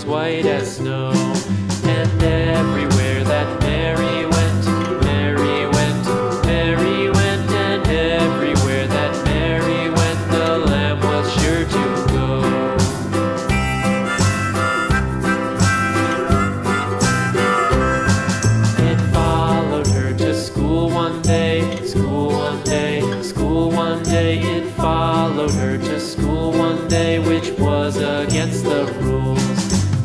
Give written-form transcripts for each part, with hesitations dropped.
white as snow. And everywhere that Mary went, Mary went, Mary went, and everywhere that Mary went, the lamb was sure to go. It followed her to school one day, school one day, school one day. It followed her to school one day, which was against the rules.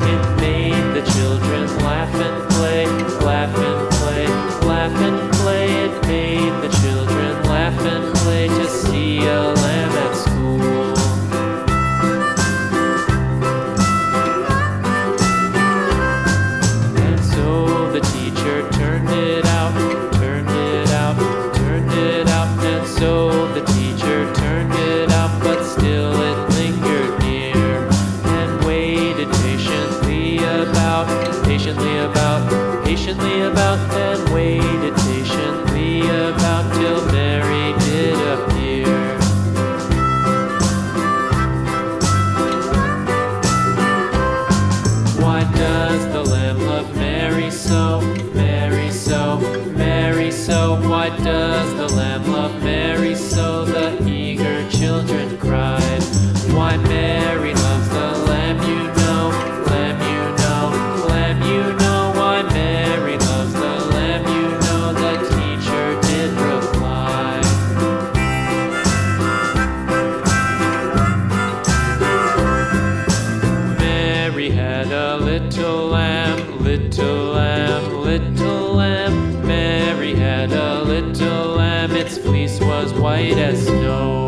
It made the children laugh and play, laugh and play, laugh and play. It made the children laugh and play to see a lamb at school. And so the teacher turned it out, turned it out, turned it out. And so the teacher turned it out, but still it lingered near and waited patiently about, patiently about, patiently about, and waited patiently about till Mary did appear. Why does the lamb love Mary so, Mary so, Mary so? Why does the lamb love Mary so? The eager children cried. Why Mary loves the lamb, you know, lamb, you know, lamb, you know. Why Mary loves the lamb, you know, the teacher did reply. Mary had a little lamb, little lamb, little lamb. Mary had a little lamb, its fleece was white as snow.